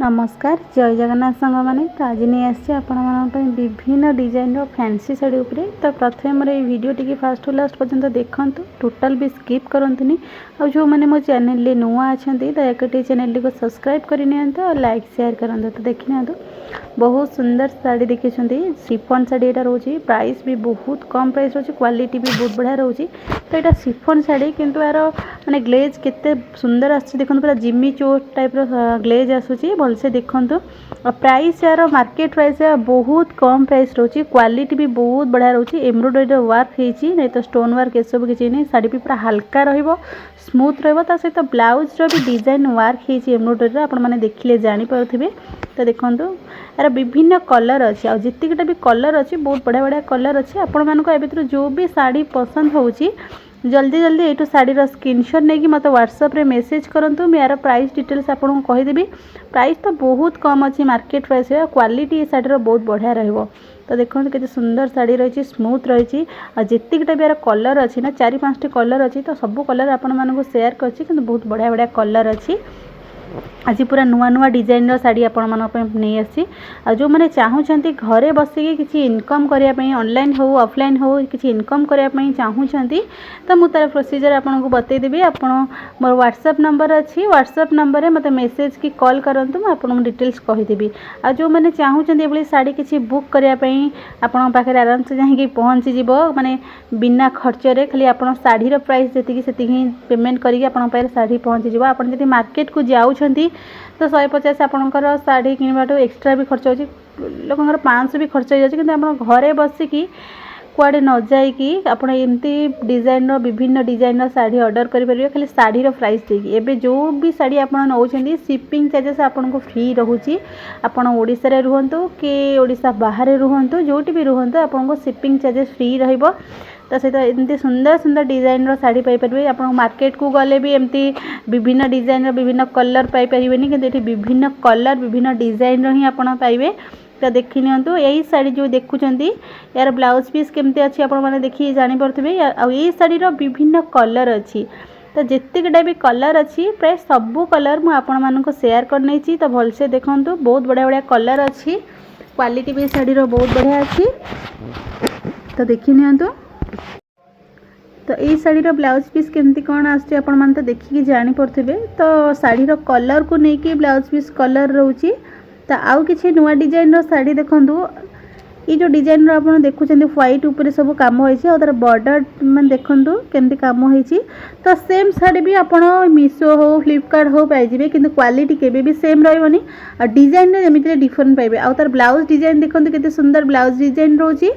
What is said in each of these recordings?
नमस्कार जय जगन्नाथ सांग मैंने तो आज नहीं आसी विभिन्न डिजाइन फैंसी शाड़ी उपरे। तो प्रथम मोर ये वीडियो टी फास्ट टू लास्ट पर्यंत देखूँ, टोटाल भी स्किप करंतुनी। और जो मैंने मो चैनल नुआ अच्छा दयाकोटी चैनल को सब्सक्राइब करनी और लाइक शेयर करूँ। तो देखी बहुत सुंदर साड़ी देखिए, शिफॉन साड़ी यहाँ रोचे, प्राइस भी बहुत कम प्राइस रोचे, क्वालिटी भी बहुत बढ़िया रोचे। तो यहाँ शिफॉन साड़ी किंतु यार माने ग्लेज केते सुंदर आछे, देखो पूरा जिम्मी चो टाइप ग्लेज आसूची भलसे देखूँ। और प्राइस यार मार्केट प्राइस बहुत कम प्राइस रोचे, क्वालिटी भी बहुत बढ़िया रोचे। एम्ब्रॉयडरी वर्क होती नहीं तो स्टोन वर्क ये सब किसी नहीं, साड़ी भी पूरा हल्का रहिबो, स्मूथ रहिबो। ता सहित ब्लाउज भी डिजाइन वर्क होती एम्ब्रॉयडरी, आपण मैंने देखिले जानी पारुथिबे। तो देखो यार विभिन्न कलर अच्छे, आ जितकीटा भी कलर अच्छे बहुत बढ़िया बढ़िया कलर अच्छे। आपण मानक ए भितर जो भी साड़ी पसंद होची जल्दी जल्दी एटू साड़ी स्क्रीनशॉट नहीं कि मत व्हाट्सएप रे मेसेज करंतु। मैं यार प्राइस डिटेल्स आपको कहीदेवी। प्राइस तो बहुत कम अच्छी मार्केट प्राइस, क्वालिटी ये साड़ी बहुत बढ़िया रहिबो। तो देखो केते सुंदर साड़ी रही, स्मूथ रही। आ जितकीटा भी यार कलर अच्छी ना 4-5टी कलर अच्छी, तो सब कलर आपण मानक शेयर करछि, किंतु बहुत बढ़िया बढ़िया कलर अच्छी। आज पूरा नुआ नुआ डिजाइन साड़ी आपण नहीं आसी। आ जो मैंने चाहूँगी घरे बसिकी किसी इनकम करने, ऑनलाइन हो ऑफलाइन हो किसी इनकम करने चाहूँगी, तो मुझे तार प्रोसीजर आपको बतईदेवी। आप मोर व्हाट्सएप नंबर अच्छी, व्हाट्सएप नंबर मत मेसेज की कॉल करूँ, मुझे डिटेल्स कहीदेवी। आ जो मैंने चाहूँगी ये साड़ी किसी बुक करने आपण पाखे आराम से जाकि पहुँची जीव, माने बिना खर्चरे खाली आप शाढ़ीर प्राइस जी पेमेंट करके शाढ़ी पहुँची जीव। आप मार्केट को जाऊँ तो 150 आपंकर शाढ़ी किणवाटू एक्सट्रा भी खर्च होची, लोकंर 500 भी खर्च हो जाए। कि आप घरे बसिकी कुआडे न जाइकी आप एमती डिजाइन विभिन्न डिजाइन शाढ़ी ऑर्डर करेंगे, खाली शाढ़ीर प्राइस देकी। एबे जो भी शाढ़ी आप नौकरी शिपिंग चार्जेस आपको फ्री रोचे। आपड़ ओडिशा रे रुहंतु कि ओडिशा बाहर रुहंतु, जोटी भी रुहंतु आपको शिपिंग चार्जेस फ्री रहिबो। तो सहित एमती सुंदर सुंदर डिजाइन शाढ़ी पाइपर। आप मार्केट को गले भी एमती विभिन्न डिजाइन विभिन्न कलर पाइपर, कि विभिन्न कलर विभिन्न डिजाइन ही आप पाइबे। तो देखी नियंतु यही शाड़ी जो देखुंत यार ब्लाउज पीस केमती अच्छी आप देखिए जानीपे। यही शाड़ीर विभिन्न कलर अच्छी, तो जितकीटा भी कलर अच्छी प्राय सबू कलर मुझे शेयर करनी। तो भलसे देखूँ बहुत बढ़िया बढ़िया कलर अच्छी, क्वालिटी भी शाड़ीर बहुत बढ़िया अच्छी। तो देखी नियंतु तो ये शाढ़ीर ब्लाउज पीस केमती कौन आसुच्छी आपण माने तो देखिकी जानी पड़थिबे। तो शाढ़ीर कलर को लेकिन ब्लाउज पीस कलर रोची। तो आउ किछि नुआ डिजाइन साड़ी देखंतु, ये जो डिजाइन आप देखुं व्हाइट ऊपर सब कम होइछि, और तार बॉर्डर मान देखंतु केमती काम होइछि। तो सेम साड़ी भी आप मीशो हो फ्लिपकार्ट हो पाइबे, किंतु क्वालिटी केबे भी सेम रहबनी। और डिजाइन रे जेमिति डिफरेंट पाइबे। आ तार ब्लाउज डिजाइन देखंतु केते सुंदर ब्लाउज डिजाइन रोची,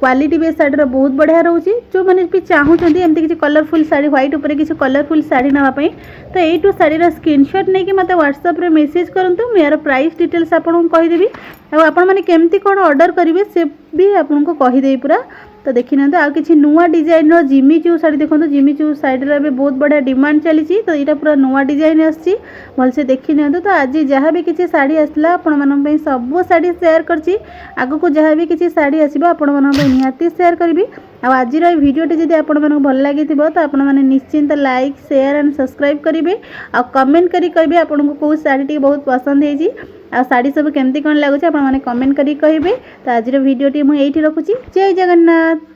क्वालिटी भी शाढ़ीर बहुत बढ़िया रोचे। जो मैंने भी चाहूँगी एमती किसी कलरफुल शाढ़ी व्हाइट उपर किसी कलरफुल शाढ़ी नापी, तो यू शाढ़ीर स्क्रीनशॉट नहीं कि मत व्हाट्सएप रे मेसेज करूँ। मैं यार प्राइस डिटेल्स आपको कहीदेवी। आपण मैंने केमती कौन ऑर्डर करेंगे से भी आपको कहीदेवी पूरा। तो देखी ना आ किसी नुआ डिजाइन जिमी चू शाढ़ी देखो, जिमी चू साइड भी बहुत बढ़िया डिमांड चली। तो यहाँ पूरा नुआ डिजाइन आसी, भलसे देखी नि। तो आज जहाँ भी किसी शाढ़ी आसला आपण सब शाढ़ी शेयर करछि। आगो को जहाँ भी किसी शाढ़ी आसो आपण निहाती शेयर करी। आज भिडियोटी जब आपको भल लगी तो आप निश्चिंत लाइक शेयर एंड सब्सक्राइब करेंगे। आ कमेंट करी कहे आपको कौ शाढ़ी बहुत पसंद होती, आ शाढ़ी सब केमती कौन लगुच आप कमेंट करी कहे। तो आज भिडियोटी मुझे रखुची। जय जगन्नाथ।